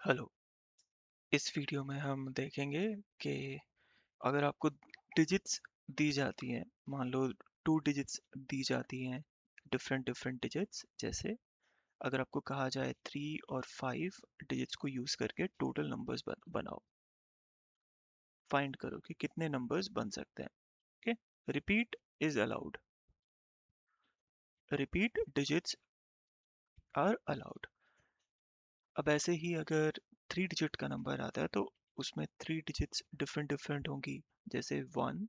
Hello. इस video में हम देखेंगे कि अगर आपको डिजिट्स दी जाती हैं, मान लो 2 डिजिट्स दी जाती हैं, डिफरेंट डिफरेंट डिजिट्स, जैसे अगर आपको कहा जाए 3 और 5 डिजिट्स को यूज करके टोटल नंबर्स बनाओ, फाइंड करो कि कितने नंबर्स बन सकते हैं। Okay, repeat is allowed, repeat digits are allowed. अब ऐसे ही अगर 3 डिजिट का नंबर आता है तो उसमें 3 डिजिट्स डिफरेंट डिफरेंट होंगी, जैसे 1,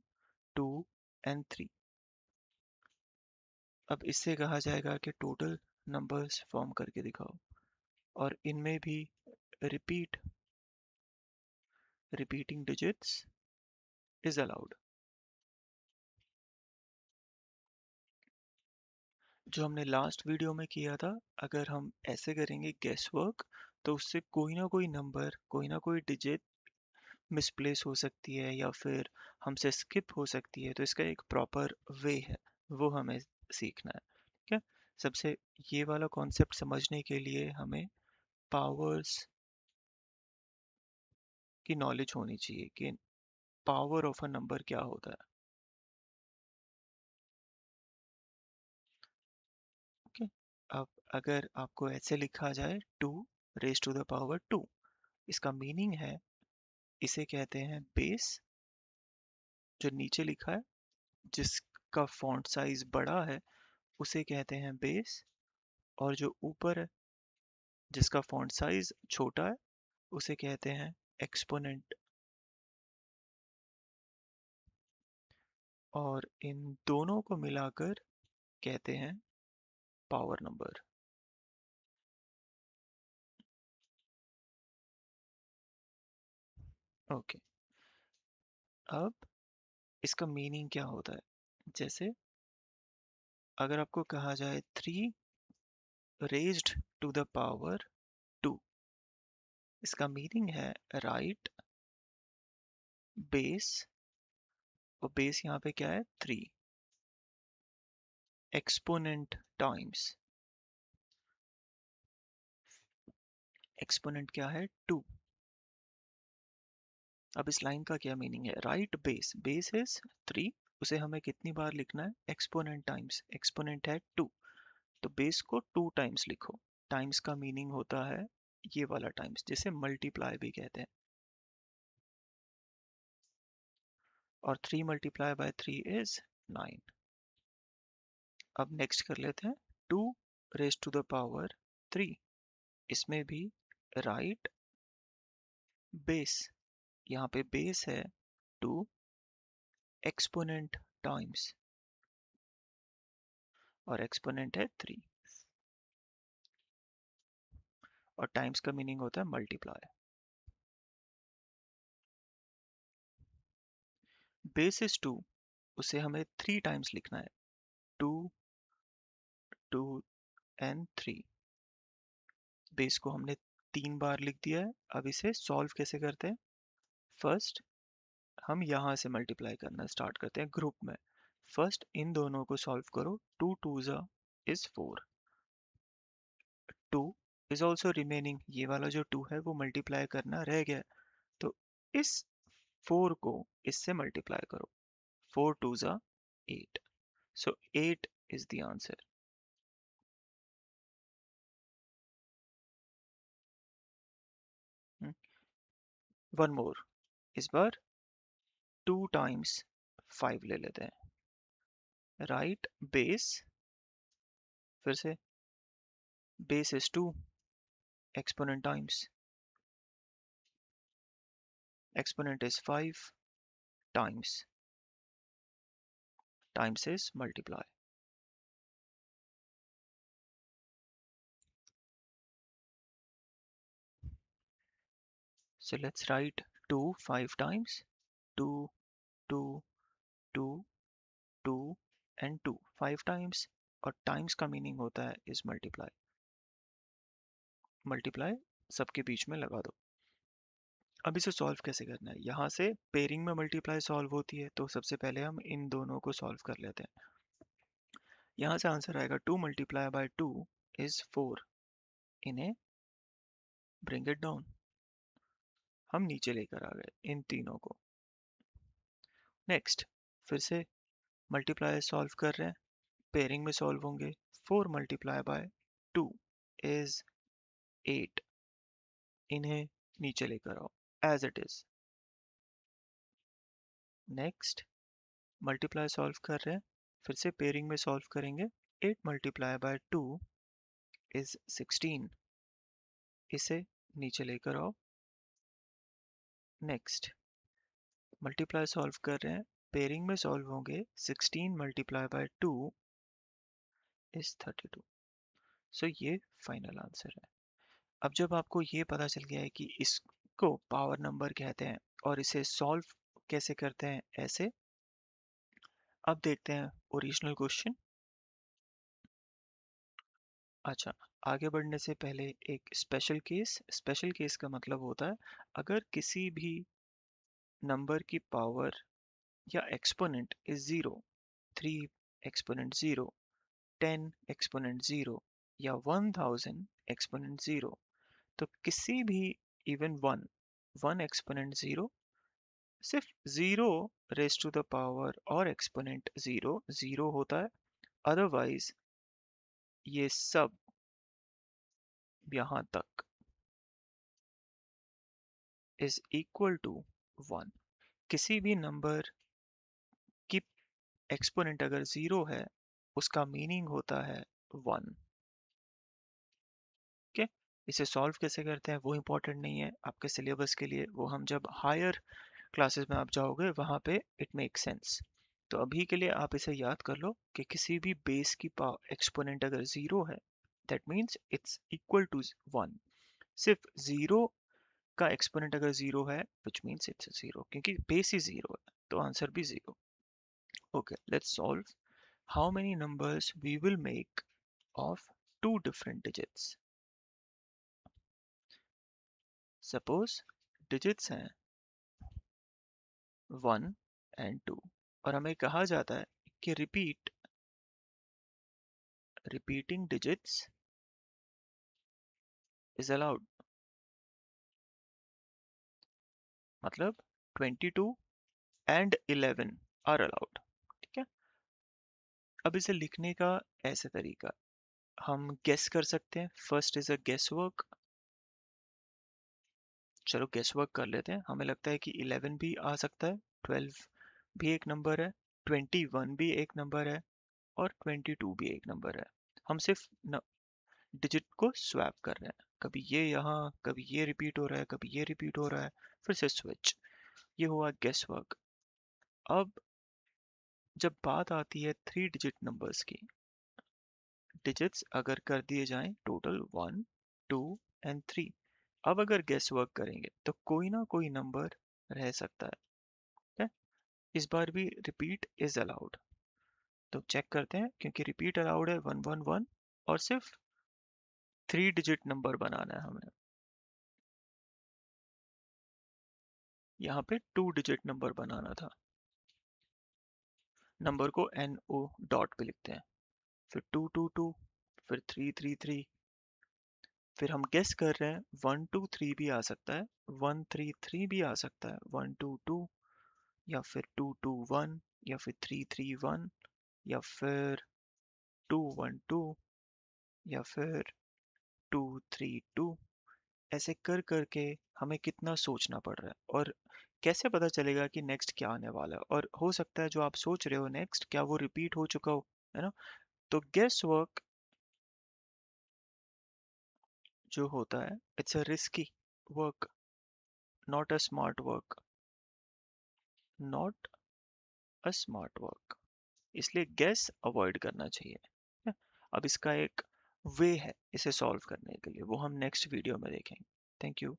2 एंड 3। अब इससे कहा जाएगा कि टोटल नंबर्स फॉर्म करके दिखाओ, और इनमें भी repeat repeating digits is allowed. जो हमने लास्ट वीडियो में किया था, अगर हम ऐसे करेंगे गेस वर्क, तो उससे कोई ना कोई नंबर, कोई ना कोई डिजिट मिसप्लेस हो सकती है या फिर हमसे स्किप हो सकती है। तो इसका एक प्रॉपर वे है, वो हमें सीखना है। ठीक है, सबसे ये वाला कॉन्सेप्ट समझने के लिए हमें पावर्स की नॉलेज होनी चाहिए कि पावर ऑफ अ नंबर क्या होता है। ओके, अब अगर आपको ऐसे लिखा जाए 2 रेज टू द पावर 2, इसका मीनिंग है, इसे कहते हैं बेस। जो नीचे लिखा है, जिसका फॉन्ट साइज बड़ा है, उसे कहते हैं बेस। और जो ऊपर है, जिसका फॉन्ट साइज छोटा है, उसे कहते हैं एक्सपोनेंट। और इन दोनों को मिलाकर कहते हैं पावर नंबर। ओके, अब इसका मीनिंग क्या होता है, जैसे अगर आपको कहा जाए 3 रेज्ड टू द पावर 2, इसका मीनिंग है राइट बेस, और बेस यहाँ पे क्या है 3, एक्सपोनेंट टाइम्स, एक्सपोनेंट क्या है 2। अब इस लाइन का क्या मीनिंग है, राइट बेस, बेस इज 3, उसे हमें कितनी बार लिखना है, एक्सपोनेंट टाइम्स, एक्सपोनेंट है 2, तो बेस को 2 टाइम्स लिखो। टाइम्स का मीनिंग होता है ये वाला टाइम्स, जिसे मल्टीप्लाई भी कहते हैं। और 3 × 3 = 9। अब नेक्स्ट कर लेते हैं 2 रेज टू द पावर 3, इसमें भी राइट बेस, यहाँ पे बेस है 2, एक्सपोनेंट टाइम्स, और एक्सपोनेंट है 3, और टाइम्स का मीनिंग होता है मल्टीप्लाई। बेस इज 2, उसे हमें 3 टाइम्स लिखना है, 2, 2 एंड 3। बेस को हमने 3 बार लिख दिया है। अब इसे सॉल्व कैसे करते हैं, फर्स्ट हम यहाँ से मल्टीप्लाई करना स्टार्ट करते हैं ग्रुप में। फर्स्ट इन दोनों को सॉल्व करो, 2 2 इज 4, 2 इज ऑल्सो रिमेनिंग, ये वाला जो 2 है वो मल्टीप्लाई करना रह गया, तो इस 4 को इससे मल्टीप्लाई करो, 4 2 = 8, सो 8 is the answer. One more, इस बार 2 टाइम्स 5 ले लेते हैं, राइट बेस, फिर से base is 2, exponent times, exponent is 5 times, times is multiply. So let's write 2 5 times, 2 2 2 2 and 2 5 times, और times का मीनिंग होता है is multiply, multiply सबके बीच में लगा दो। अब इसे सॉल्व कैसे करना है, यहाँ से पेयरिंग में मल्टीप्लाई सॉल्व होती है, तो सबसे पहले हम इन दोनों को सॉल्व कर लेते हैं। यहाँ से आंसर आएगा 2 × 2 is 4, इन्हें ब्रिंग इट डाउन, हम नीचे लेकर आ गए इन तीनों को। नेक्स्ट फिर से मल्टीप्लाई सॉल्व कर रहे हैं, पेयरिंग में सॉल्व होंगे। 4 मल्टीप्लाई बाय 2 इज 8, इन्हें नीचे लेकर आओ as it is. Next multiply solve कर रहे हैं, फिर से पेयरिंग में सॉल्व करेंगे। 8 मल्टीप्लाई बाय 2 इज 16, इसे नीचे लेकर आओ। नेक्स्ट मल्टीप्लाई सॉल्व कर रहे हैं, पेयरिंग में सॉल्व होंगे। 16 मल्टीप्लाई बाय 2 इज 32। सो ये फाइनल आंसर है। अब जब आपको ये पता चल गया है कि इसको पावर नंबर कहते हैं और इसे सॉल्व कैसे करते हैं ऐसे, अब देखते हैं ओरिजिनल क्वेश्चन। अच्छा, आगे बढ़ने से पहले एक स्पेशल केस का मतलब होता है अगर किसी भी नंबर की पावर या exponent is zero, 3 exponent zero, 10 exponent zero या 1000 एक्सपोनेंट जीरो, तो किसी भी इवन वन एक्सपोनेंट जीरो, सिर्फ zero raise to the power और एक्सपोनेंट जीरो जीरो होता है। अदरवाइज ये सब यहाँ तक इज इक्वल टू 1। किसी भी नंबर की एक्सपोनेंट अगर जीरो है उसका मीनिंग होता है 1। ओके, इसे सॉल्व कैसे करते हैं वो इम्पोर्टेंट नहीं है आपके सिलेबस के लिए, वो हम जब हायर क्लासेस में आप जाओगे वहां पे इट मेक सेंस। तो अभी के लिए आप इसे याद कर लो कि किसी भी बेस की एक्सपोनेंट अगर जीरो है that means it's equal to 1। सिर्फ जीरो का एक्सपोनेंट अगर जीरो है विच मीन्स इट्स जीरो, क्योंकि बेस ही जीरो है तो आंसर भी zero. Okay, let's solve. How many numbers we will make of two different digits? Suppose digits हैं 1 and 2 और हमें कहा जाता है कि repeating digits is allowed, मतलब 22 and 11 are allowed। ठीक है, अब इसे लिखने का ऐसे तरीका हम गेस कर सकते हैं। First is a guess work. चलो गेस वर्क कर लेते हैं। हमें लगता है कि 11 भी आ सकता है, 12 भी एक नंबर है, 21 भी एक नंबर है और 22 भी एक नंबर है। हम सिर्फ डिजिट को स्वैप कर रहे हैं, कभी ये यहाँ, कभी ये रिपीट हो रहा है, कभी ये रिपीट हो रहा है, फिर से स्विच। ये हुआ गेस वर्क। अब जब बात आती है 3 डिजिट नंबर्स की, डिजिट्स अगर कर दिए जाएं टोटल 1 2 एंड 3, अब अगर गेस वर्क करेंगे तो कोई ना कोई नंबर रह सकता है। ठीक है? इस बार भी रिपीट इज अलाउड, तो चेक करते हैं क्योंकि रिपीट अलाउड है 111 और सिर्फ 3 डिजिट नंबर बनाना है हमें। यहाँ पे 2 डिजिट नंबर बनाना था। नंबर को NO डॉट पे लिखते हैं, फिर 222, फिर 333, फिर हम गेस कर रहे हैं 123 भी आ सकता है, 133 भी आ सकता है, 122 या फिर 221 या फिर 331 या फिर 212 या फिर 232। ऐसे कर करके हमें कितना सोचना पड़ रहा है और कैसे पता चलेगा कि नेक्स्ट क्या आने वाला है, और हो सकता है जो आप सोच रहे हो नेक्स्ट क्या वो रिपीट हो चुका हो, है ना। तो गेस वर्क जो होता है it's a risky work, not a smart work, not a smart work. इसलिए गैस अवॉइड करना चाहिए, है? अब इसका एक वे है इसे सॉल्व करने के लिए, वो हम नेक्स्ट वीडियो में देखेंगे। Thank you.